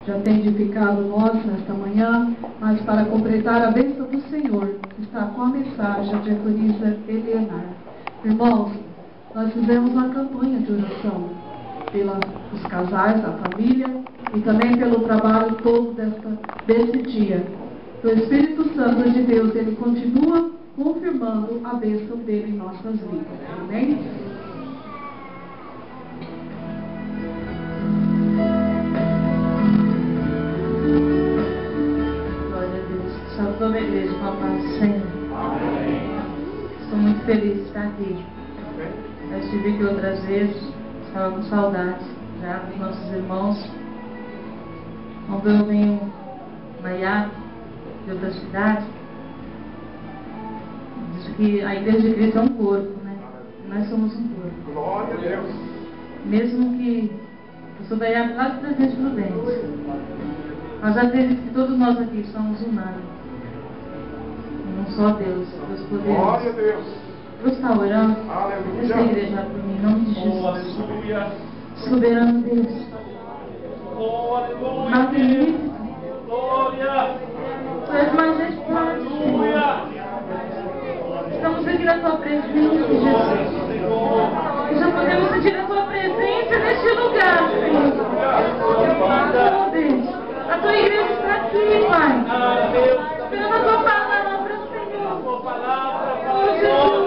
já tem edificado nós nesta manhã, mas para completar a bênção do Senhor, está com a mensagem a diaconisa Elianar. Irmãos, nós fizemos uma campanha de oração pelos casais, a família e também pelo trabalho todo desse dia. O Espírito Santo de Deus, ele continua confirmando a bênção dele em nossas vidas. Amém? Glória a Deus. Salve toda a igreja com a paz do Senhor. Estou muito feliz de estar aqui. Já estive aqui outras vezes, estava com saudades já dos nossos irmãos. Quando eu venho Maiá, de outra cidade, diz que a igreja de Cristo é um corpo, né? Nós somos um corpo. Glória a Deus. Mesmo que eu sou da IAP lá de Presidente Prudente, mas acredito que todos nós aqui somos unânimes. Um só Deus, Deus poderoso. Glória a Deus. Vou estar orando. Aleluia. Deixa a igreja por mim, em nome de Jesus. Aleluia. Soberano Deus. Aleluia. Magnífico. Glória. Tu és majestoso. Estamos aqui na tua presença, Jesus. E já podemos sentir a tua presença neste lugar, Senhor. Oh, Deus. A tua igreja está aqui, Pai. Esperando a tua palavra, Senhor. Oh, Jesus.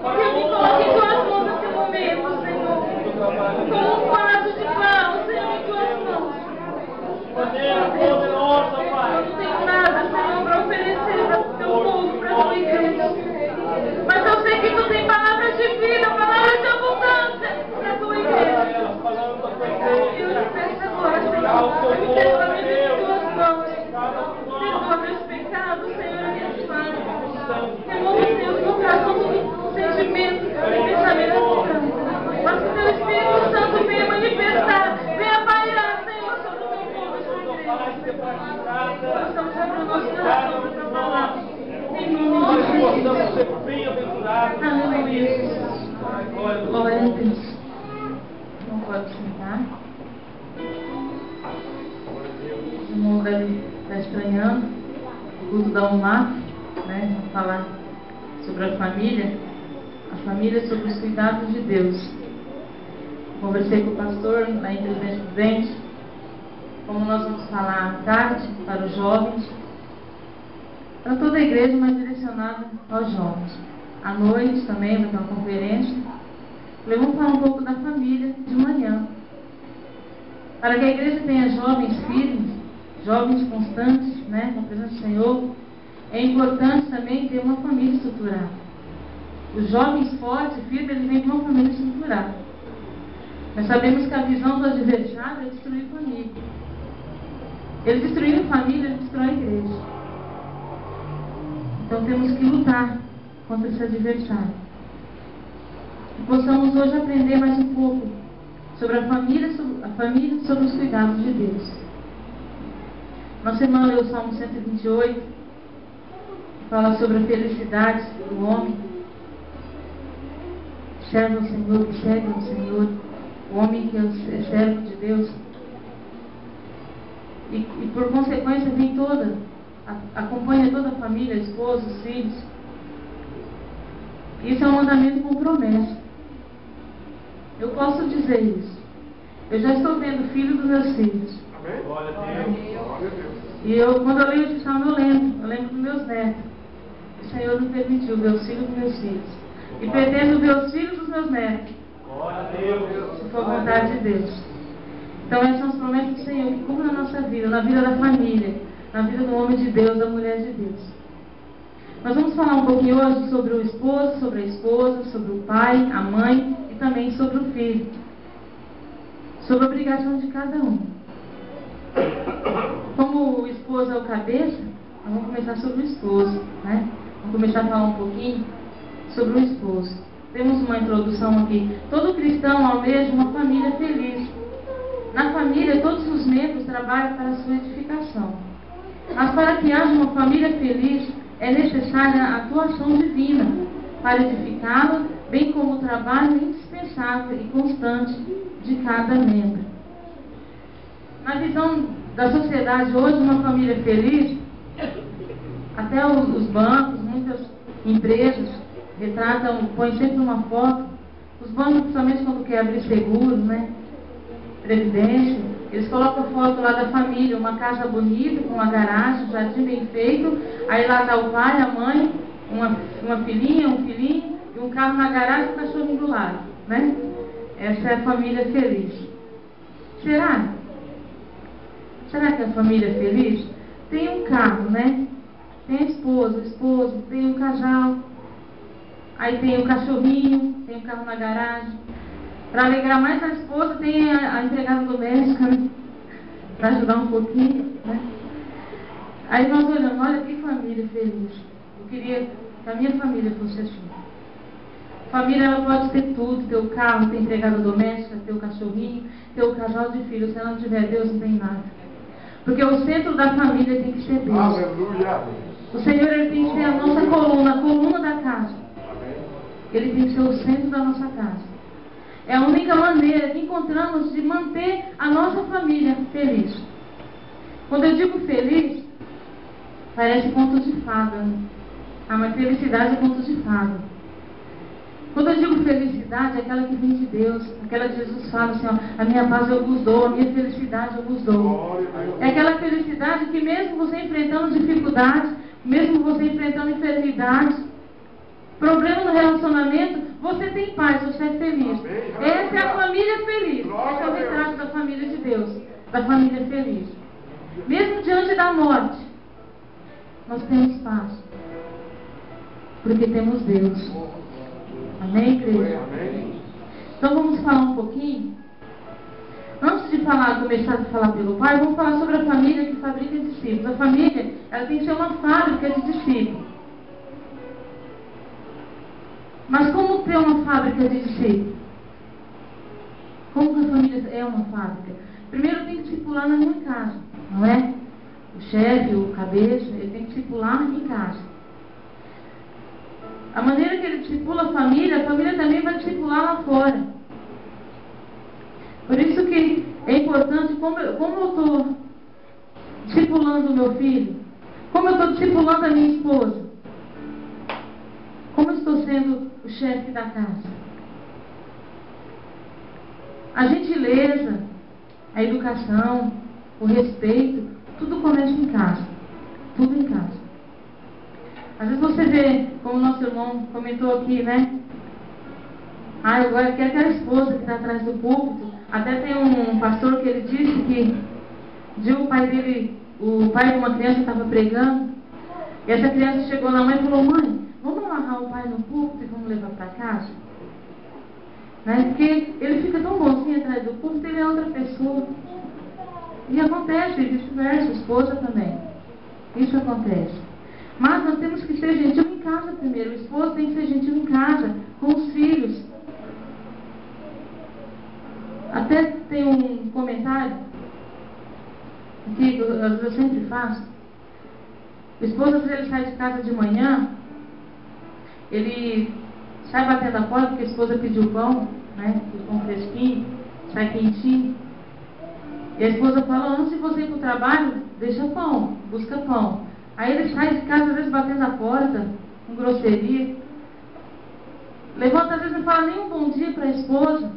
Que eu me coloque em tuas mãos nesse momento, Senhor. Como um vaso de barro, Senhor, em tuas mãos. Poderosa, Pai. Eu não tenho nada, Senhor, para oferecer para o teu povo, para a tua igreja. Mas eu sei que tu tem palavras de vida, palavras de abundância para a tua igreja. Eu te peço agora, Senhor, me derrame em tuas mãos. Perdoa meus pecados, Senhor, e minhas falhas. Remova, Senhor, no coração todo sentimento e pensamento estranho. Mas que o teu Espírito Santo venha manifestar, venha pairar, Senhor, sobre o teu povo e sua igreja. Nós estamos abrindo nosso coração para a tua palavra. Em nome de Jesus. Bem-aventurado. Aleluia. Glória a Deus. Não pode sentar. O mundo deve estar estranhando o culto da UMAF, né? Vamos falar sobre a família sobre os cuidados de Deus. Conversei com o pastor lá em Presidente Prudente, como nós vamos falar à tarde para os jovens, para toda a igreja, mas direcionada aos jovens. À noite também vai ter uma conferência. Vamos falar um pouco da família de manhã. Para que a igreja tenha jovens firmes, jovens constantes, né, na presença do Senhor, é importante também ter uma família estruturada. Os jovens fortes e firmes, eles vêm de uma família estruturada. Nós sabemos que a visão do adversário é destruir família. Ele destruindo família, ele destrói a igreja. Então temos que lutar contra esse adversário. E possamos hoje aprender mais um pouco sobre a família e sobre os cuidados de Deus. Nossa irmã leu o Salmo 128, que fala sobre a felicidade do homem. Serve ao Senhor, que serve ao Senhor, o homem que é servo de Deus. E por consequência vem acompanha toda a família, a esposa, os filhos. Isso é um mandamento com promessa. Eu posso dizer isso. Eu já estou vendo filhos dos meus filhos. Amém? Glória a Deus. E quando eu leio esse salmo, eu lembro dos meus netos. O Senhor me permitiu ver os filhos dos meus filhos. E pretendo ver os filhos dos meus netos. Glória a Deus. Se for vontade de Deus. Então essas são as promessas do Senhor que cumprem na nossa vida, na vida da família, na vida do homem de Deus, da mulher de Deus. Nós vamos falar um pouquinho hoje sobre o esposo, sobre a esposa, sobre o pai, a mãe e também sobre o filho. Sobre a obrigação de cada um. Como o esposo é o cabeça, nós vamos começar sobre o esposo, né? Vamos começar a falar um pouquinho sobre o esposo. Temos uma introdução aqui. Todo cristão almeja uma família feliz. Na família, todos os membros trabalham para a sua edificação. Mas para que haja uma família feliz, é necessária a atuação divina para edificá-la, bem como o trabalho indispensável e constante de cada membro. na visão da sociedade hoje, uma família feliz, até os bancos, muitas empresas retratam, põem sempre uma foto. Os bancos, principalmente quando quer abrir seguro, né? Previdência, eles colocam foto lá da família, uma casa bonita, com uma garagem, um jardim bem feito, aí lá está o pai, a mãe, uma filhinha, um filhinho, e um carro na garagem e um cachorrinho do lado, né? Essa é a família feliz. Será? Será que a família é feliz? Tem um carro, né? Tem a esposa, o esposo, tem um casal, aí tem o cachorrinho, tem um carro na garagem. Para alegrar mais a esposa, tem a empregada doméstica, né? Para ajudar um pouquinho, né? Aí nós olhamos, olha que família feliz. Eu queria que a minha família fosse assim. Família, ela pode ter tudo, ter o carro, ter empregada doméstica, ter o cachorrinho, ter o casal de filhos. Se ela não tiver Deus, não tem nada. Porque o centro da família tem que ser Deus. Aleluia. O Senhor, ele tem que ser a nossa coluna, a coluna da casa. Ele tem que ser o centro da nossa casa. É a única maneira que encontramos de manter a nossa família feliz. Quando eu digo feliz, parece contos de fada, né? Ah, mas felicidade é contos de fada. Quando eu digo felicidade, é aquela que vem de Deus. Aquela que Jesus fala assim, ó, a minha paz eu vos dou, a minha felicidade eu vos dou. É aquela felicidade que mesmo você enfrentando dificuldades, mesmo você enfrentando enfermidades, problema no relacionamento, você tem paz, você é feliz. Essa é a família feliz. Esse é o retrato da família de Deus, da família feliz. Mesmo diante da morte, nós temos paz. Porque temos Deus. Amém, igreja? Então vamos falar um pouquinho. Antes de começar a falar pelo Pai, vamos falar sobre a família que fabrica discípulos. A família, ela tem que ser uma fábrica de discípulos. Mas como ter uma fábrica de discípulos? Como que a família é uma fábrica? Primeiro tem que discipular na minha casa, não é? O chefe, o cabeça, ele tem que discipular em casa. A maneira que ele discipula a família também vai discipular lá fora. Por isso que é importante como eu estou discipulando o meu filho, como eu estou discipulando a minha esposa, como eu estou sendo o chefe da casa. A gentileza, a educação, o respeito, tudo começa em casa. Tudo em casa. Às vezes você vê, como o nosso irmão comentou aqui, né? Ah, agora quer aquela esposa que está atrás do púlpito. Até tem um pastor que ele disse que o pai de uma criança estava pregando, e essa criança chegou na mãe e falou, mãe, vamos amarrar o pai no púlpito e vamos levar para casa? Né? Porque ele fica tão bonzinho atrás do púlpito, ele é outra pessoa. E acontece, vice-versa, esposa também. Isso acontece. Mas nós temos que ser gentil em casa primeiro. O esposo tem que ser gentil em casa, com os filhos. Até tem um comentário que eu sempre faço. O esposo, às vezes, ele sai de casa de manhã, ele sai batendo a porta porque a esposa pediu pão, né? O pão fresquinho, sai quentinho. E a esposa fala, antes de você ir para o trabalho, deixa pão, busca pão. Aí ele sai de casa, às vezes, batendo a porta, com grosseria. Levanta, às vezes, não fala nem um bom dia para a esposa.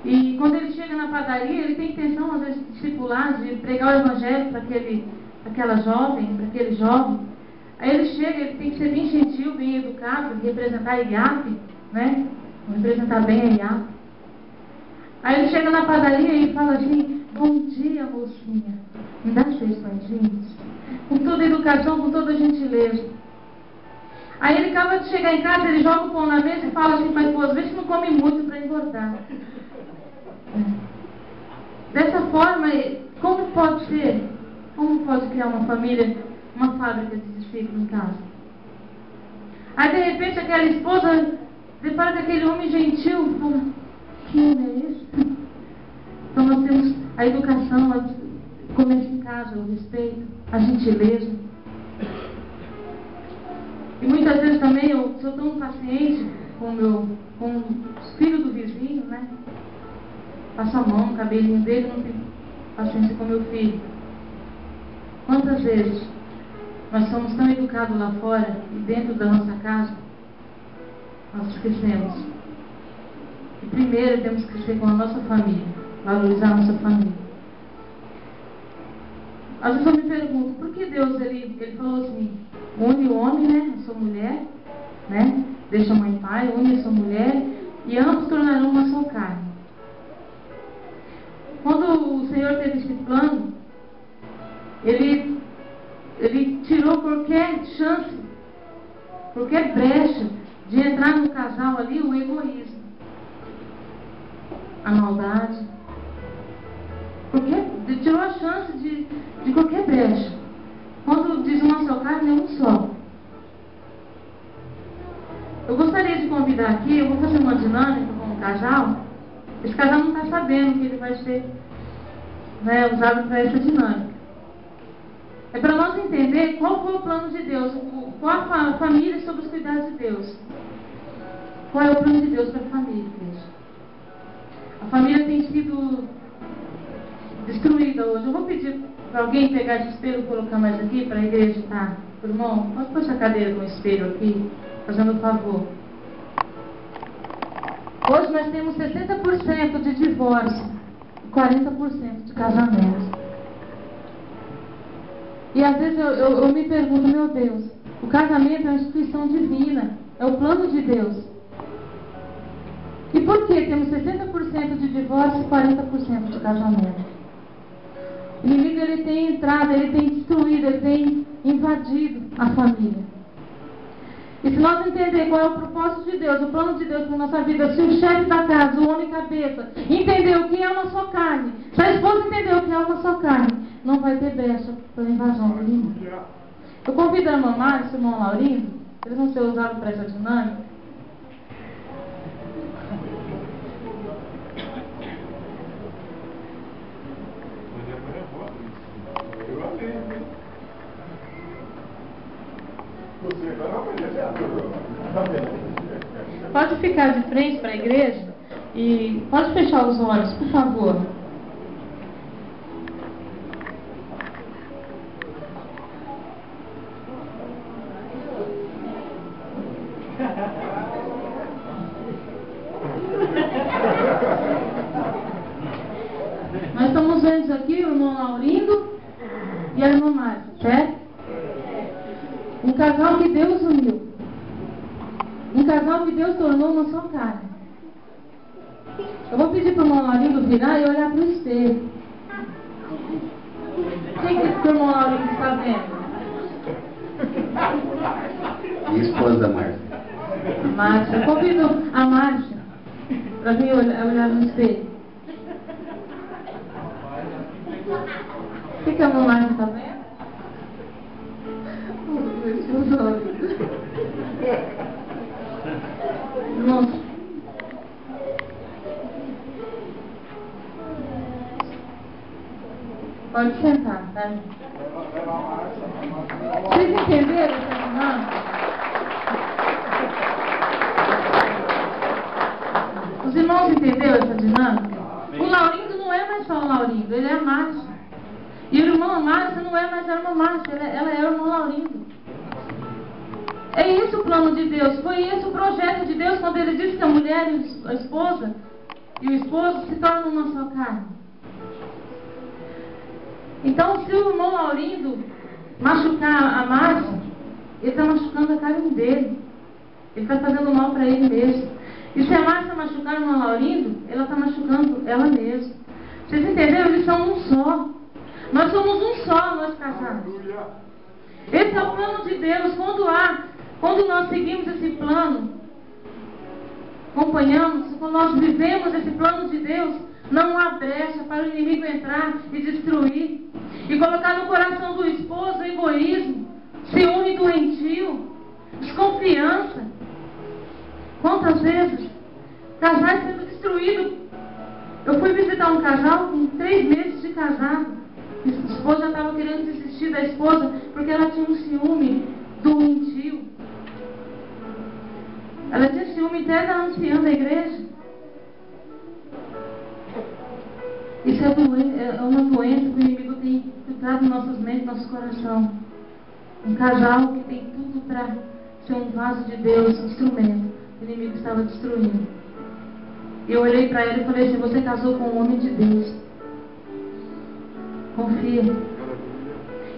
E quando ele chega na padaria, ele tem intenção, às vezes, de discipular, de pregar o evangelho para aquela jovem, para aquele jovem. Aí ele chega, ele tem que ser bem gentil, bem educado, representar a IAP, né? Representar bem a IAP. Aí ele chega na padaria e fala assim, bom dia, mocinha, me dá 6 pãezinhos. Com toda a educação, com toda a gentileza. Aí ele acaba de chegar em casa, ele joga o pão na mesa e fala assim para a esposa, vê se não come muito para engordar. Dessa forma, como pode ser? Como pode criar uma família, uma fábrica de discípulos em casa? Aí de repente aquela esposa depara com aquele homem gentil, fala, que homem é esse? Então nós temos a educação, começa em casa, o respeito, a gentileza. E muitas vezes também eu sou tão paciente com os filhos do vizinho, né? Passo a mão no cabelinho dele, paciência com meu filho. Quantas vezes nós somos tão educados lá fora e dentro da nossa casa, nós esquecemos. E primeiro temos que ser com a nossa família, valorizar a nossa família. Às vezes eu me pergunto, por que Deus, ele falou assim, une o homem, né, a sua mulher, né, deixa mãe e pai, une a sua mulher, e ambos tornarão uma só carne. Quando o Senhor teve esse plano, Ele tirou qualquer chance, qualquer brecha de entrar no casal ali, o egoísmo, a maldade. Tirou a chance de qualquer brecha. Quando diz uma só carne, é um só. Eu gostaria de convidar aqui, eu vou fazer uma dinâmica com o casal. Esse casal não está sabendo que ele vai ser, né, usado para essa dinâmica. É para nós entender qual foi o plano de Deus, qual a família sob os cuidados de Deus. Qual é o plano de Deus para a família, igreja? A família tem sido destruída hoje. Eu vou pedir para alguém pegar esse espelho e colocar mais aqui para a igreja estar. Irmão, pode pôr essa cadeira com o espelho aqui, fazendo um favor. Hoje nós temos 60% de divórcio e 40% de casamento. E às vezes eu me pergunto, meu Deus, o casamento é uma instituição divina, é o plano de Deus. E por que temos 60% de divórcio e 40% de casamento? O inimigo, ele tem entrado, ele tem destruído, ele tem invadido a família. E se nós entendermos qual é o propósito de Deus, o plano de Deus para a nossa vida, se o chefe da casa, o homem cabeça, entender o que é uma só carne, se a esposa entender o que é uma só carne, não vai ter brecha para a invasão do inimigo. Eu convido a irmã Márcia e o irmão Laurindo, eles vão ser usados para essa dinâmica. Pode ficar de frente para a igreja e pode fechar os olhos, por favor. Nós estamos vendo aqui o irmão Laurindo e a irmã Márcia, certo? Um casal que Deus uniu. Um casal que Deus tornou uma só carne. Eu vou pedir para o irmão Laurindo virar e olhar para o espelho. Quem que o irmão Laurindo está vendo? Minha esposa, Márcia. Márcia. Eu convido a Márcia para vir olhar no espelho. O que a irmã Márcia está vendo? Os olhos. Irmãos, pode sentar, tá? Vocês entenderam essa dinâmica? Os irmãos entenderam essa dinâmica? O Laurindo não é mais só o Laurindo, ele é a Márcia. E o irmão Márcia não é mais a irmã Márcia, ela é o irmão Laurindo. É isso o plano de Deus, foi esse o projeto de Deus quando ele disse que a mulher e a esposa e o esposo se tornam uma só carne. Então, se o irmão Laurindo machucar a Márcia, ele está machucando a carne dele. Ele está fazendo mal para ele mesmo. E se a Márcia machucar o irmão Laurindo, ela está machucando ela mesma. Vocês entenderam? Eles são um só. Nós somos um só, nós casados. Esse é o plano de Deus. Quando nós seguimos esse plano, acompanhamos, quando nós vivemos esse plano de Deus, não há brecha para o inimigo entrar e destruir. E colocar no coração do esposo egoísmo, ciúme doentio, desconfiança. Quantas vezes casais sendo destruídos? Eu fui visitar um casal com 3 meses de casado. A esposa já estava querendo desistir da esposa porque ela tinha um ciúme doentio. Ela tinha ciúme até da anciã da igreja. Isso é uma doença que o inimigo tem infiltrado em nossas mentes, nosso coração. Um casal que tem tudo para ser um vaso de Deus, um instrumento. O inimigo estava destruindo. E eu olhei para ela e falei assim: você casou com um homem de Deus. Confia.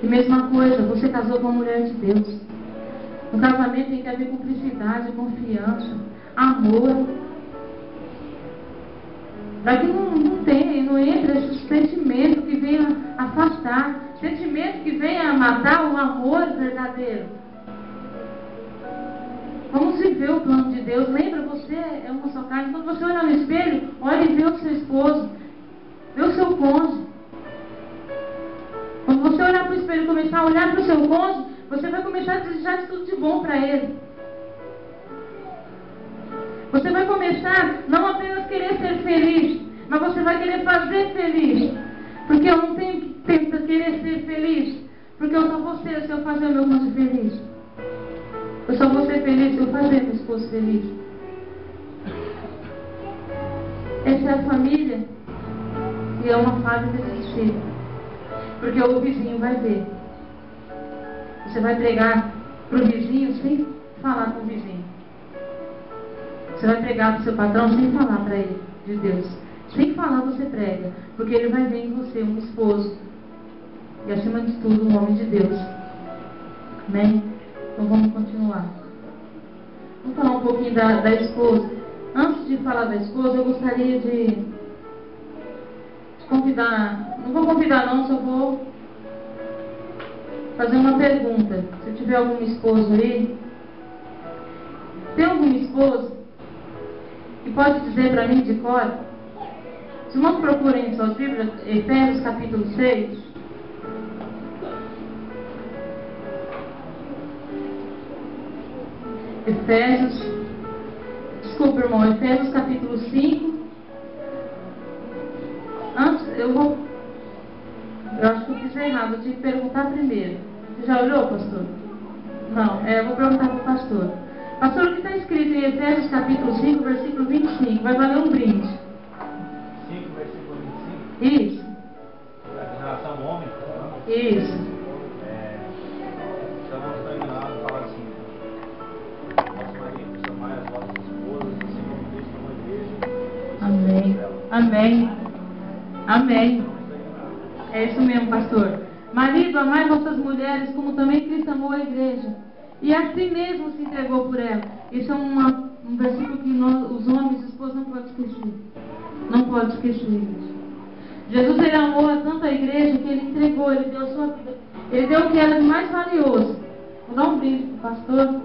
E mesma coisa, você casou com uma mulher de Deus. No casamento tem que haver cumplicidade, confiança, amor. Para que não entre esse sentimento que venha afastar, sentimento que venha matar o amor verdadeiro. Vamos viver o plano de Deus. Lembra, você é uma só carne. Quando você olhar no espelho, olhe e vê o seu esposo, vê o seu cônjuge. Quando você olhar para o espelho e começar a olhar para o seu cônjuge, você vai começar a desejar de tudo de bom para ele. Você vai começar não apenas querer ser feliz, mas você vai querer fazer feliz. Porque eu não tenho que tentar querer ser feliz, porque eu só vou ser se eu fazer o meu cônjuge feliz. Eu só vou ser feliz se eu fazer meu esposo feliz. Essa é a família e é uma fábrica de desfile. Porque o vizinho vai ver. Você vai pregar para o vizinho sem falar com o vizinho. Você vai pregar para o seu patrão sem falar para ele de Deus. Sem falar você prega. Porque ele vai ver em você um esposo. E acima de tudo um homem de Deus. Amém? Então vamos continuar. Vamos falar um pouquinho da esposa. Antes de falar da esposa, eu gostaria de convidar. Não vou convidar não, só vou fazer uma pergunta. Se tiver algum esposo aí, tem algum esposo que pode dizer para mim de cor? Se não procurem em suas Bíblias, Efésios capítulo 6. Desculpa, irmão, Efésios capítulo 5. Antes, eu acho que eu fiz errado, eu tinha que perguntar primeiro. Você já olhou, pastor? Não, eu vou perguntar para o pastor. Pastor, o que está escrito em Efésios capítulo 5, versículo 25? Vai valer um brinde. 5, versículo 25? Isso. Em relação ao homem? Isso. Então nós estamos enganando, fala assim: nosso marido, amai as vossas esposas, assim como Cristo amou a igreja. Amém. Amém. Amém. É isso mesmo, pastor. Marido, amai vossas mulheres, como também Cristo amou a igreja. E assim mesmo se entregou por ela. Isso é um versículo que os homens e esposos não podem esquecer. Não podem esquecer, igreja. Jesus, ele amou a tanta igreja que ele entregou, ele deu a sua vida. Ele deu o que era de mais valioso. Vou dar um brinde pro pastor.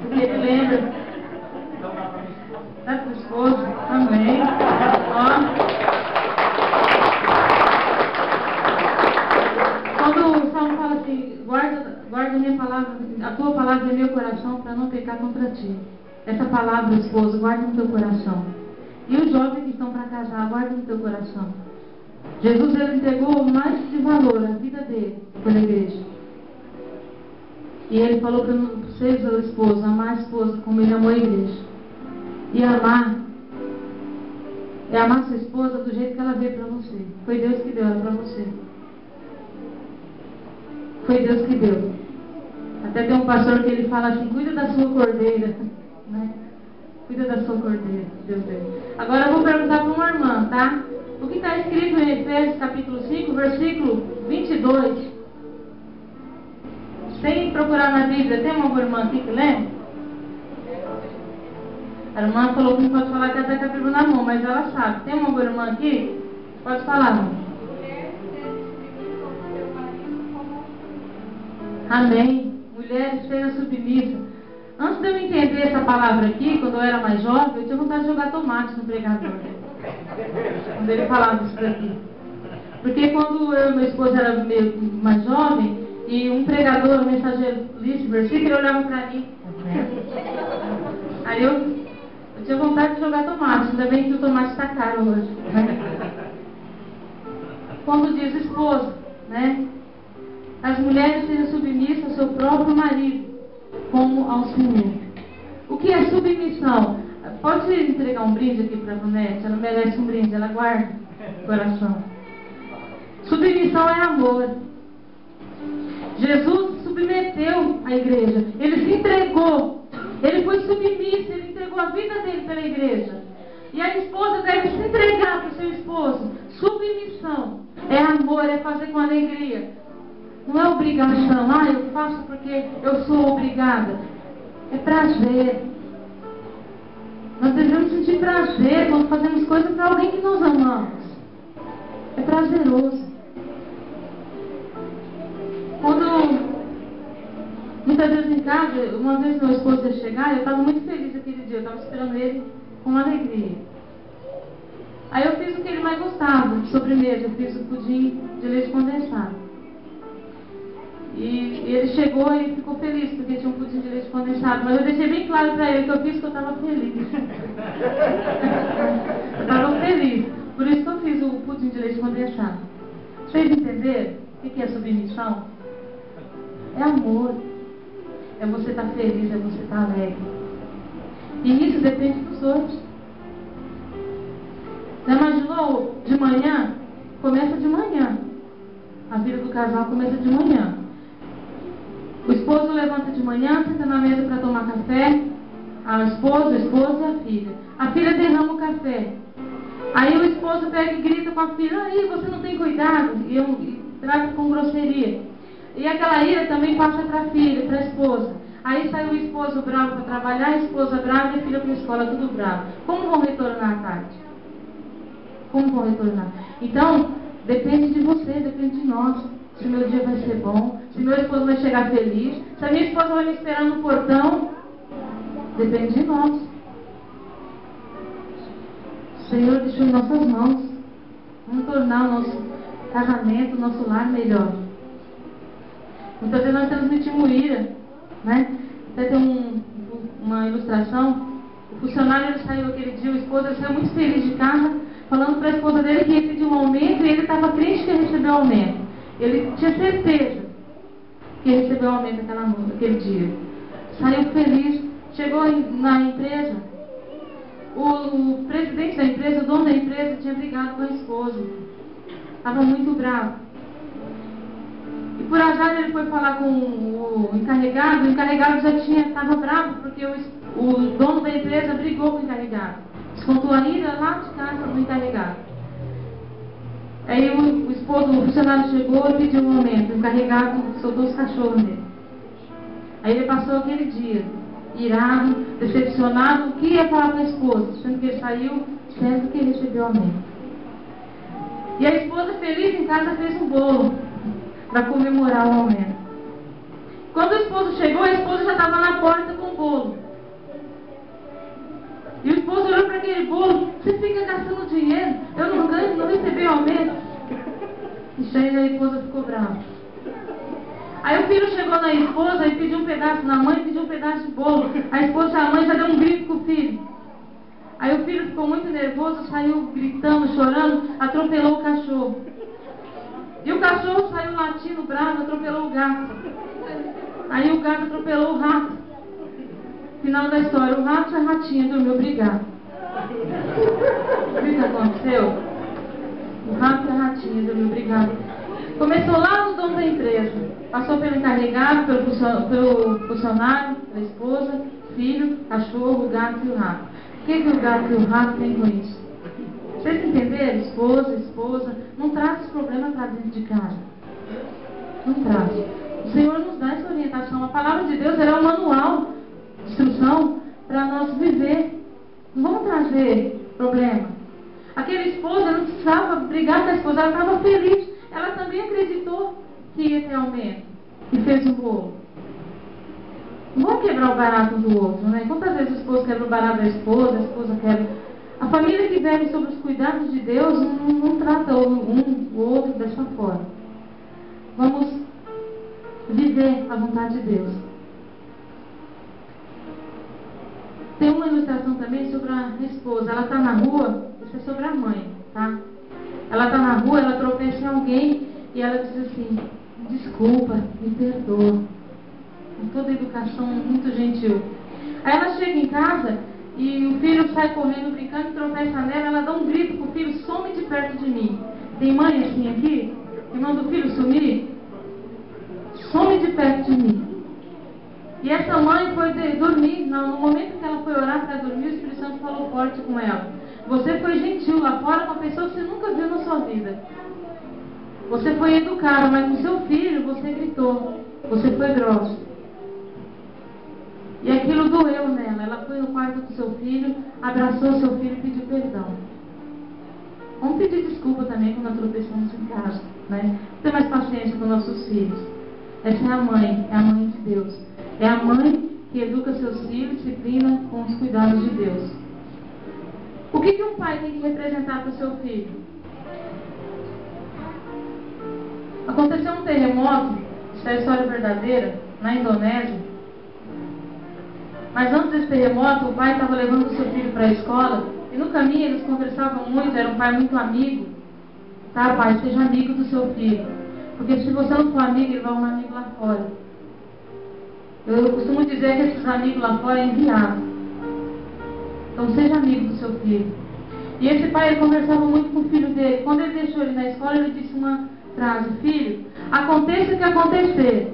Porque ele lembra. Então dá para minha esposa. Dá pro esposo. Amém. Ó. Quando o Salmo fala assim, guarda minha palavra, a tua palavra é meu coração para não pecar contra ti. Essa palavra, esposo, guarda no teu coração. E os jovens que estão para casar, guarda no teu coração. Jesus, ele entregou o mais de valor, a vida dele, pela igreja. E ele falou para vocês, o esposo, amar a esposa como ele amou a igreja. E amar é amar sua esposa do jeito que ela veio para você. Foi Deus que deu ela para você. Foi Deus que deu. Até tem um pastor que ele fala assim: cuida da sua cordeira, né? Cuida da sua cordeira, Deus deu. Agora eu vou perguntar para uma irmã, tá? O que está escrito em Efésios capítulo 5, versículo 22? Sem procurar na Bíblia, tem uma irmã aqui que lembra? A irmã falou que não pode falar que ela está com a Bíblia na mão, mas ela sabe. Tem uma irmã aqui? Pode falar, irmã. Amém. Mulheres, seja submissa. Antes de eu entender essa palavra aqui, quando eu era mais jovem, eu tinha vontade de jogar tomate no pregador. Quando ele falava isso daqui. Porque quando eu e meu esposo era meio mais jovem, e um pregador, um mensageiro, lia esse versículo, ele olhava para mim. Aí eu tinha vontade de jogar tomate. Ainda bem que o tomate está caro hoje. Quando diz esposa, né? As mulheres sejam submissas ao seu próprio marido, como ao Senhor. O que é submissão? Pode entregar um brinde aqui para a Vanessa? Ela merece um brinde, ela guarda. coração. Submissão é amor. Jesus submeteu a igreja. Ele se entregou. Ele foi submisso. Ele entregou a vida dele pela igreja. E a esposa deve se entregar para o seu esposo. Submissão é amor, é fazer com alegria. Não é obrigação. Ah, eu faço porque eu sou obrigada. É prazer. Nós devemos sentir prazer quando fazemos coisas para alguém que nós amamos. É prazeroso. Quando, muitas vezes em casa, uma vez meu esposo ia chegar, eu estava muito feliz aquele dia, eu estava esperando ele com alegria. Aí eu fiz o que ele mais gostava, de sobremesa, eu fiz o pudim de leite condensado. E ele chegou e ficou feliz, porque tinha um pudim de leite condensado, mas eu deixei bem claro para ele que eu fiz que eu estava feliz. Eu estava feliz, por isso que eu fiz o pudim de leite condensado. Vocês entenderam o que é submissão? É amor. É você estar feliz, é você estar alegre. E isso depende dos outros. Já imaginou? De manhã? Começa de manhã. A vida do casal começa de manhã. O esposo levanta de manhã, senta na mesa para tomar café. A esposa e a filha. A filha derrama o café. Aí o esposo pega e grita com a filha: aí, você não tem cuidado. E trata com grosseria. E aquela ira também passa para a filha, para a esposa. Aí sai o esposo bravo para trabalhar, a esposa brava e a filha para a escola, tudo bravo. Como vão retornar à tarde? Como vão retornar? Então, depende de você, depende de nós. Se o meu dia vai ser bom, se meu esposo vai chegar feliz, se a minha esposa vai me esperar no portão, depende de nós. O Senhor deixou em nossas mãos. Vamos tornar o nosso casamento, o nosso lar melhor. Muitas vezes nós transmitimos ira, né? Até tem uma ilustração. O funcionário ele saiu aquele dia, o esposo ele saiu muito feliz de casa, falando para a esposa dele que ia pedir um aumento e ele estava triste que ia receber o aumento. Ele tinha certeza que ia receber o aumento aquele dia. Saiu feliz, chegou na empresa. O presidente da empresa, o dono da empresa, tinha brigado com a esposa. Estava muito bravo. E por azar ele foi falar com o encarregado já estava bravo porque o dono da empresa brigou com o encarregado. Descontou a ira lá de casa do encarregado. Aí o funcionário chegou e pediu um aumento. O encarregado soltou os cachorros nele. Aí ele passou aquele dia, irado, decepcionado, o que ia falar para a esposa, sendo que ele saiu, dizendo que recebeu aumento. E a esposa, feliz em casa, fez um bolo para comemorar o aumento. Quando o esposo chegou, a esposa já estava na porta com o bolo. E o esposo olhou para aquele bolo: você fica gastando dinheiro, eu não ganho, não recebi aumento. E aí a esposa ficou brava. Aí o filho chegou na esposa e pediu um pedaço na mãe, pediu um pedaço de bolo. A esposa, a mãe já deu um grito com o filho. Aí o filho ficou muito nervoso, saiu gritando, chorando, atropelou o cachorro. E o cachorro saiu latindo bravo, atropelou o gato. Aí o gato atropelou o rato. Final da história, o rato e a ratinha dormiu brigado. O que aconteceu? O rato e a ratinha dormiu brigado. Começou lá no dono da empresa. Passou pelo encarregado, pelo funcionário, pela esposa, filho, cachorro, o gato e o rato. O que o gato e o rato têm com isso? Vocês entenderam? Esposa, não traz esse problema para dentro de casa. Não traz. O Senhor nos dá essa orientação. A palavra de Deus é um manual de instrução para nós viver. Não vamos trazer problema. Aquela esposa não precisava brigar com a esposa, ela estava feliz. Ela também acreditou que ia ter aumento e fez um bolo. Não vamos quebrar o barato do outro, né? Quantas vezes o esposo quebra o barato da esposa, a esposa quebra. A família que vive sobre os cuidados de Deus não trata o outro dessa forma. Vamos viver a vontade de Deus. Tem uma ilustração também sobre a esposa. Ela está na rua, isso é sobre a mãe, tá? Ela está na rua, ela tropeça em alguém e ela diz assim: desculpa, me perdoa. Com toda a educação, muito gentil. Aí ela chega em casa e o filho sai correndo, brincando, e tropeça nela, ela dá um grito pro filho: some de perto de mim. Tem mãe assim aqui? Que manda o filho sumir? Some de perto de mim. E essa mãe foi dormir, no momento que ela foi orar para dormir, o Espírito Santo falou forte com ela: você foi gentil lá fora com uma pessoa que você nunca viu na sua vida. Você foi educado, mas com seu filho você gritou, você foi grosso. E aquilo doeu nela. Ela foi no quarto do seu filho, abraçou seu filho e pediu perdão. Vamos pedir desculpa também quando nós tropeçamos em casa, né? Ter mais paciência com nossos filhos. Essa é a mãe de Deus. É a mãe que educa seus filhos, disciplina com os cuidados de Deus. O que um pai tem que representar para o seu filho? Aconteceu um terremoto, isso é história verdadeira, na Indonésia. Mas antes desse terremoto, o pai estava levando o seu filho para a escola, e no caminho eles conversavam muito, era um pai muito amigo. Tá, pai, seja amigo do seu filho. Porque se você não for amigo, ele vai arrumar amigo lá fora. Eu costumo dizer que esses amigos lá fora é enviado. Então seja amigo do seu filho. E esse pai, ele conversava muito com o filho dele. Quando ele deixou ele na escola, ele disse uma frase: filho, aconteça o que acontecer,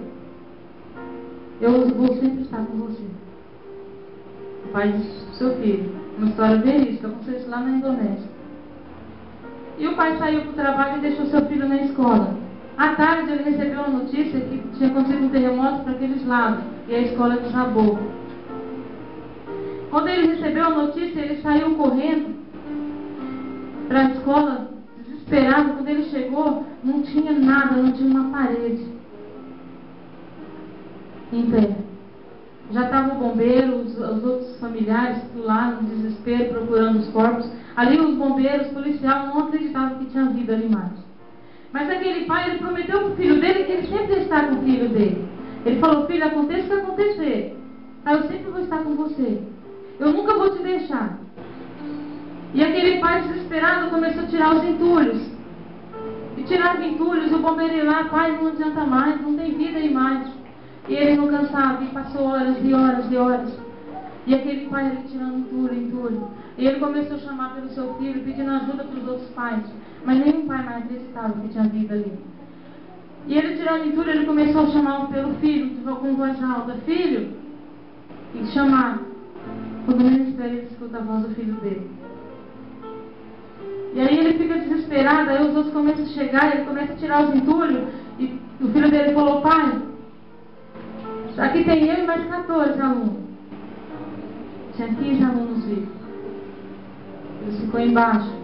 eu vou sempre estar com você. O pai disse pro seu filho, uma história verídica, aconteceu isso lá na Indonésia. E o pai saiu para o trabalho e deixou seu filho na escola. À tarde ele recebeu a notícia que tinha acontecido um terremoto para aqueles lados, e a escola desabou. Quando ele recebeu a notícia, ele saiu correndo para a escola, desesperado. Quando ele chegou, não tinha nada, não tinha uma parede em pé. Já estava o bombeiro, os outros familiares lá no desespero, procurando os corpos. Ali os bombeiros, os policiais não acreditavam que tinha vida ali mais. Mas aquele pai, ele prometeu para o filho dele que ele sempre ia estar com o filho dele. Ele falou: filho, aconteça o que acontecer, eu sempre vou estar com você. Eu nunca vou te deixar. E aquele pai desesperado começou a tirar os entulhos. E tirava entulhos, o bombeiro ia lá: pai, não adianta mais, não tem vida aí mais. E ele não cansava, e passou horas e horas e horas. E aquele pai, ele tirando entulho. E ele começou a chamar pelo seu filho, pedindo ajuda para os outros pais. Mas nenhum pai mais acreditava que tinha vida ali. E ele tirando entulho, ele começou a chamar pelo filho, com voz alta: filho, e chamar. Quando menos espera, ele escuta a voz do filho dele. E aí ele fica desesperado, aí os outros começam a chegar, ele começa a tirar os entulhos, e o filho dele falou: pai, aqui tem eu e mais 14 alunos. Tinha 15 alunos vivos. Ele ficou embaixo.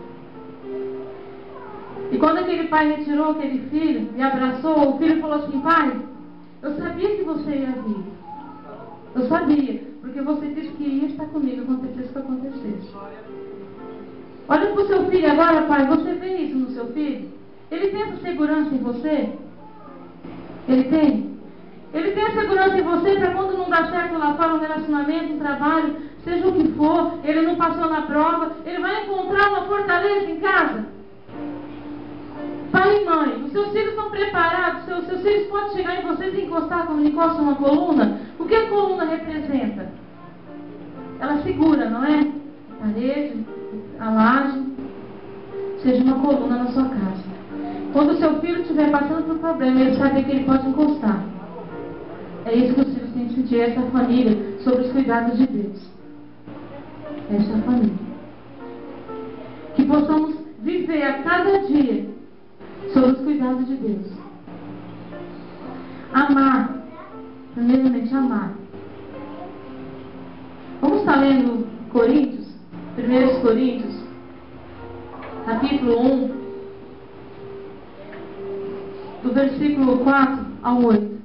E quando aquele pai retirou aquele filho e abraçou, o filho falou assim: pai, eu sabia que você ia vir. Eu sabia, porque você disse que ia estar comigo, acontecesse o que acontecesse. Olha para o seu filho agora, pai, você vê isso no seu filho? Ele tem essa segurança em você? Ele tem? Ele tem a segurança em você para quando não dá certo lá fora, um relacionamento, um trabalho, seja o que for, ele não passou na prova, ele vai encontrar uma fortaleza em casa? Pai e mãe, os seus filhos estão preparados? Seus filhos podem chegar em vocês e encostar como encosta uma coluna? O que a coluna representa? Ela segura, não é? A parede, a laje, seja uma coluna na sua casa. Quando o seu filho estiver passando por problema, ele sabe que ele pode encostar. É isso que os filhos têm que sentir, essa família, sobre os cuidados de Deus. Essa é a família. Que possamos viver a cada dia sobre os cuidados de Deus. Amar. Primeiramente, amar. Vamos estar lendo Coríntios, 1 Coríntios, capítulo 1, do versículo 4 ao 8.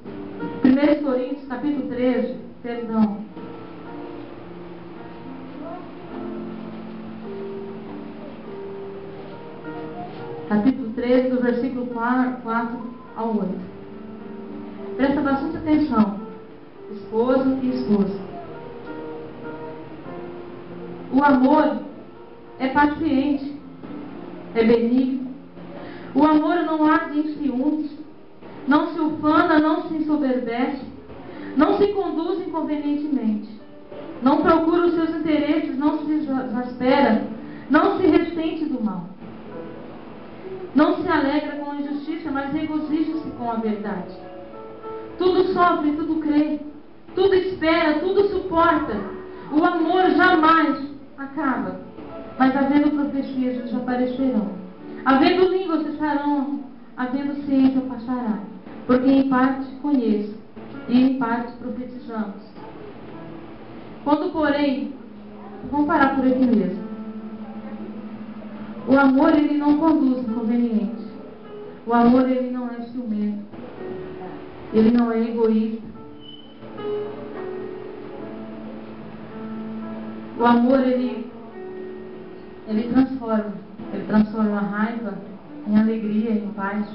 1 Coríntios, capítulo 13, perdão. Capítulo 13, do versículo 4 ao 8. Presta bastante atenção, esposo e esposa. O amor é paciente, é benigno. O amor não arde em ciúmes, não se ufana, não se ensoberbece, não se conduz inconvenientemente, não procura os seus interesses, não se exaspera, não se ressente do mal. Não se alegra com a injustiça, mas regozija-se com a verdade. Tudo sofre, tudo crê, tudo espera, tudo suporta. O amor jamais acaba. Mas havendo profecias desaparecerão. Havendo línguas cessarão, havendo ciência passará. Porque em parte conheço e em parte profetizamos. Quando, porém, vamos parar por aqui mesmo. O amor, ele não conduz inconveniente. O amor, ele não é ciumento. Ele não é egoísta. O amor, ele transforma. Ele transforma a raiva em alegria, em paz.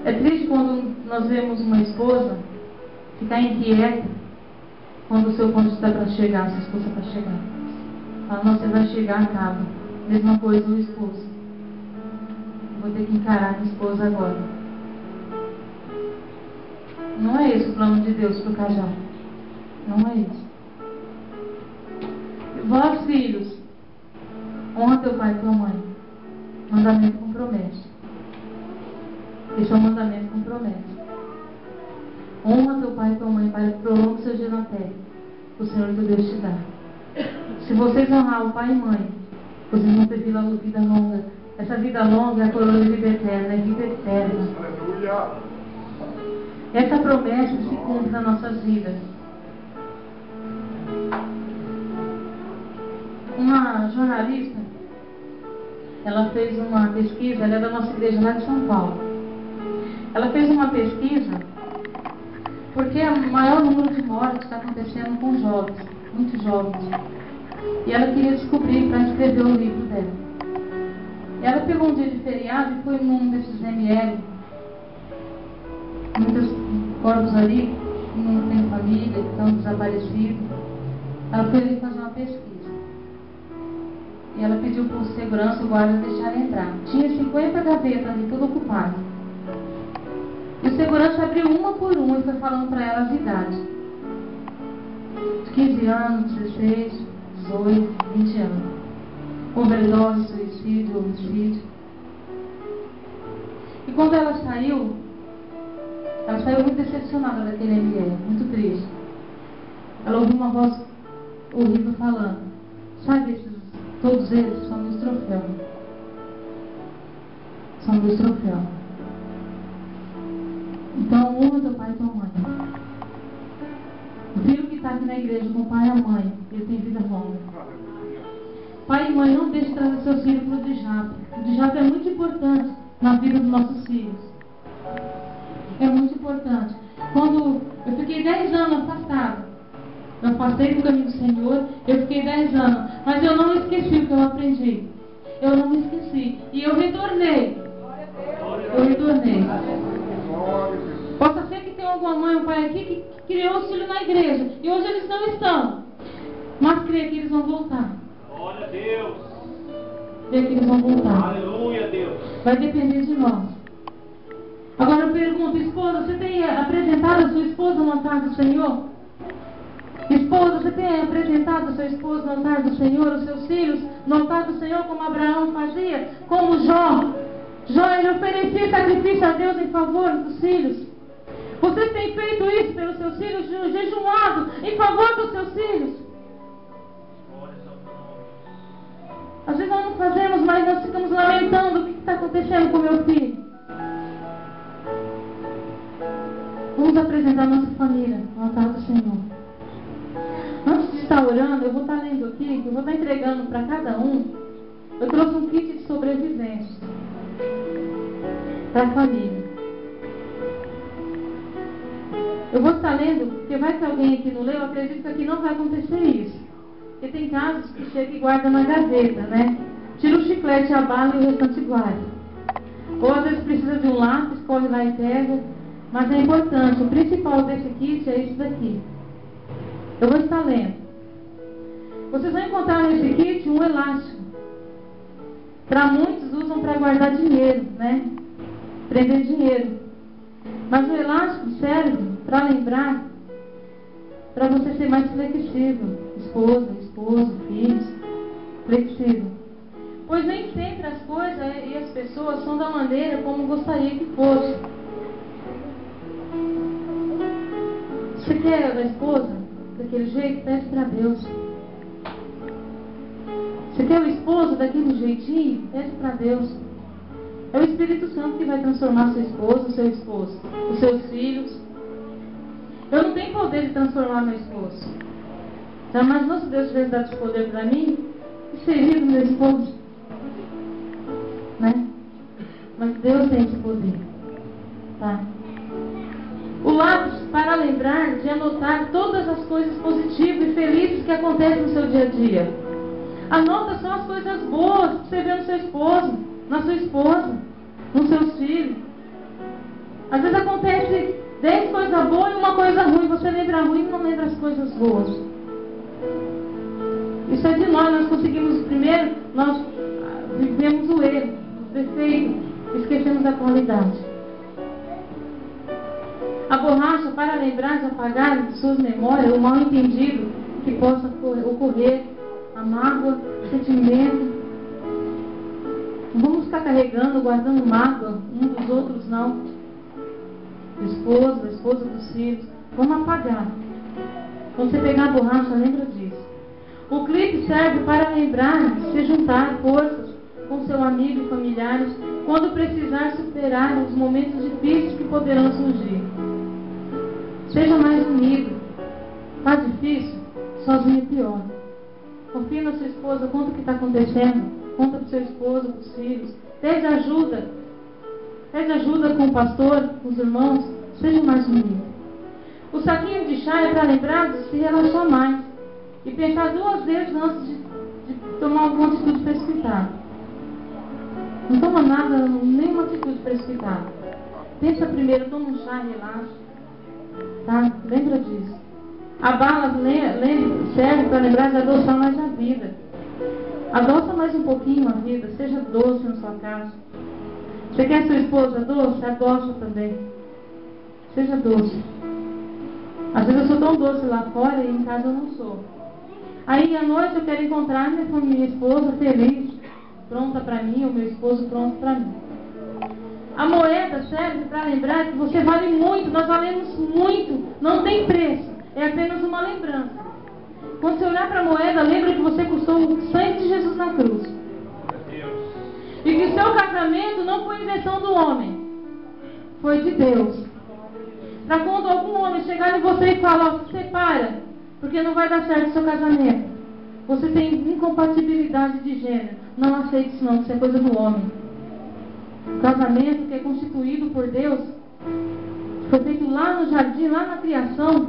É triste quando nós vemos uma esposa ficar inquieta quando o seu cônjuge está para chegar, a sua esposa está para chegar. Fala, não, você vai chegar, acaba. Mesma coisa o esposo. Vou ter que encarar minha esposa agora. Não é esse o plano de Deus para o casal. Não é isso. Vós, filhos, honra teu pai e tua mãe. Mandamento com promessa. Esse é um mandamento com promessa. Honra teu pai e tua mãe para que prolongue seu dia na terra. O Senhor teu Deus te dá. Se vocês honrar o pai e mãe, vocês vão ter vida longa. Essa vida longa é a coroa de vida eterna, é vida eterna. Aleluia! Essa promessa se cumpre nas nossas vidas. Uma jornalista, ela fez uma pesquisa, ela é da nossa igreja lá de São Paulo. Ela fez uma pesquisa porque o maior número de mortes está acontecendo com jovens, muitos jovens. E ela queria descobrir para escrever o livro dela. E ela pegou um dia de feriado e foi num desses ML. Muitos corpos ali, não tem família, estão desaparecidos. Ela foi ali fazer uma pesquisa. E ela pediu para o segurança, o guarda, deixar entrar. Tinha 50 gavetas ali, tudo ocupado. E o segurança abriu uma por uma e foi falando para ela as idades. De 15 anos, 16, 18, 20 anos. Overdose, suicídio, homicídio. E quando ela saiu muito decepcionada daquele ML, muito triste. Ela ouviu uma voz horrível falando: sabe, todos eles são meus troféus. São meus troféus. Então, honra teu pai e tua mãe. O filho que está aqui na igreja com o pai e a mãe, ele tem vida longa. Pai e mãe, não deixe de trazer seus filhos para o diabo. O diabo é muito importante na vida dos nossos filhos. É muito importante. Quando eu fiquei 10 anos afastada, eu afastei do caminho do Senhor, eu fiquei 10 anos, mas eu não esqueci o que eu aprendi. Eu não me esqueci. E eu retornei. Possa ser que tenha alguma mãe ou pai aqui que criou os filhos na igreja. E hoje eles não estão. Mas creio que eles vão voltar. Glória a Deus! Creio que eles vão voltar. Aleluia, Deus! Vai depender de nós. Agora eu pergunto, esposa, você tem apresentado a sua esposa no altar do Senhor? Esposa, você tem apresentado a sua esposa no altar do Senhor, os seus filhos no altar do Senhor, como Abraão fazia, como Jó? Jó, ele oferecia sacrifício a Deus em favor dos filhos. Você tem feito isso pelos seus filhos, jejuado em favor dos seus filhos? Às vezes nós não fazemos, mas nós ficamos lamentando o que está acontecendo com o meu filho. Vamos apresentar nossa família no altar do Senhor. Antes de estar orando, eu vou estar lendo aqui, eu vou estar entregando para cada um. Eu trouxe um kit de sobrevivência para a família. Eu vou estar lendo, porque vai que alguém aqui não leu, eu acredito que aqui não vai acontecer isso. Porque tem casos que chega e guarda na gaveta, né? Tira o chiclete, a bala e o restante guarda. Ou às vezes precisa de um lápis, corre lá e pega. Mas é importante, o principal desse kit é isso daqui. Eu vou estar lendo. Vocês vão encontrar nesse kit um elástico. Para muitos usam para guardar dinheiro, né? Prender dinheiro. Mas o elástico serve para lembrar para você ser mais flexível. Esposa, esposo, filhos, flexível. Pois nem sempre as coisas e as pessoas são da maneira como gostaria que fosse. Você quer a esposa daquele jeito? Pede para Deus. Você quer o esposo daquele jeitinho? Pede para Deus. É o Espírito Santo que vai transformar sua esposa, o seu esposo, os seus filhos. Eu não tenho poder de transformar meu esposo. Jamais, se Deus tivesse dado esse poder para mim, que seria do meu esposo? Né? Mas Deus tem esse poder. Tá? O lápis para lembrar de anotar todas as coisas positivas e felizes que acontecem no seu dia a dia. Anota só as coisas boas que você vê no seu esposo, na sua esposa, nos seus filhos. Às vezes acontece 10 coisas boas e uma coisa ruim. Você lembra ruim e não lembra as coisas boas. Isso é de nós conseguimos primeiro, nós vivemos o erro, o defeito, esquecemos a qualidade. A borracha para lembrar de apagar de suas memórias o mal entendido que possa ocorrer, a mágoa, o sentimento. Não vamos ficar carregando, guardando mágoa um dos outros, não. Esposa, esposa dos filhos. Vamos apagar. Quando você pegar a borracha, lembra disso. O clipe serve para lembrar de se juntar forças com seu amigo e familiares quando precisar superar os momentos difíceis que poderão surgir. Seja mais unido. Está difícil? Sozinho é pior. Confie na sua esposa, conta o que está acontecendo. Conta para o seu esposo, para os filhos. Pede ajuda. Pede ajuda com o pastor, com os irmãos. Seja mais unido. O saquinho de chá é para lembrar de se relaxar mais. E pensar 2 vezes antes de tomar alguma atitude precipitada. Não toma nada, nenhuma atitude precipitada. Pensa primeiro, toma um chá e relaxa. Tá? Lembra disso. A bala serve para lembrar de adoçar mais a vida. Adoça mais um pouquinho a vida. Seja doce na sua casa. Você quer sua esposa doce? Adoça também. Seja doce. Às vezes eu sou tão doce lá fora e em casa eu não sou. Aí à noite eu quero encontrar minha esposa feliz, pronta para mim, ou meu esposo pronto para mim. A moeda serve para lembrar que você vale muito, nós valemos muito, não tem preço, é apenas uma lembrança. Quando você olhar para a moeda, lembra que você custou o sangue de Jesus na cruz. E que o seu casamento não foi invenção do homem, foi de Deus. Para quando algum homem chegar em você e falar, ó, separa, porque não vai dar certo o seu casamento. Você tem incompatibilidade de gênero. Não aceite isso não, isso é coisa do homem. O casamento que é constituído por Deus, foi feito lá no jardim, lá na criação,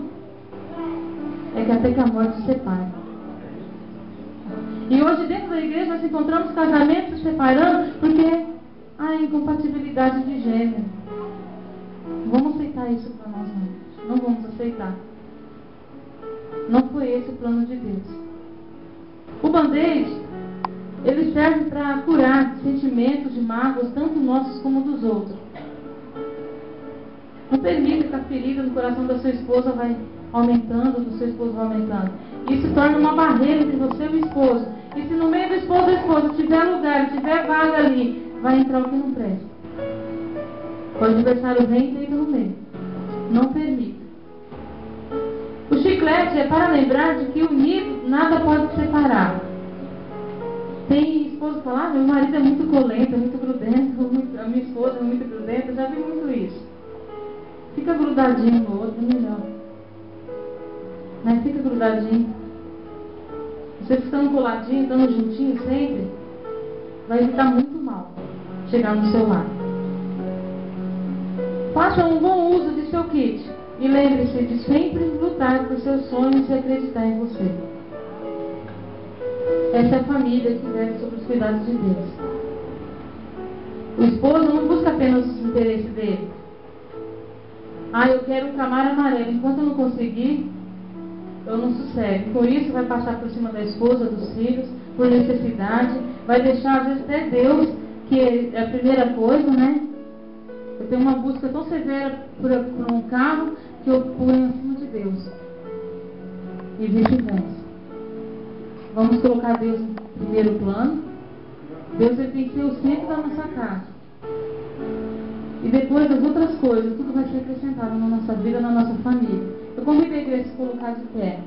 é que até que a morte se separe. E hoje dentro da igreja nós encontramos casamentos se separando porque há incompatibilidade de gênero. Vamos aceitar isso para nós não. Não vamos aceitar. Não foi esse o plano de Deus. O band-aid, ele serve para curar sentimentos de mágoas, tanto nossos como dos outros. Não permita que a ferida no coração da sua esposa vai aumentando, do seu esposo vai aumentando. Isso torna uma barreira entre você e o esposo. E se no meio do esposo e da esposa tiver lugar, tiver vaga ali, vai entrar o que não presta. O adversário vem e entra no meio. Não permita. O chiclete é para lembrar de que unido nada pode separar. Tem esposa que fala, meu marido é muito colento, é muito grudento, a minha esposa é muito grudenta, eu já vi muito isso. Fica grudadinho no outro, é melhor. Mas fica grudadinho. Vocês estão coladinhos, estando juntinhos sempre, vai evitar muito mal chegar no seu lar. Faça um bom uso de seu kit. E lembre-se de sempre lutar por seus sonhos e acreditar em você. Essa é a família que deve sobre os cuidados de Deus. O esposo não busca apenas os interesses dele. Eu quero um Camaro amarelo. Enquanto eu não conseguir, eu não sossego. Por isso vai passar por cima da esposa, dos filhos, por necessidade. Vai deixar, às vezes, até Deus, que é a primeira coisa, né? Eu tenho uma busca tão severa por um carro que eu ponho acima de Deus. e vice-versa. Vamos colocar Deus em primeiro plano. Deus ele tem que ser o centro da nossa casa. E depois as outras coisas, tudo vai ser acrescentado na nossa vida, na nossa família. Eu convido a igreja a se colocar de pé.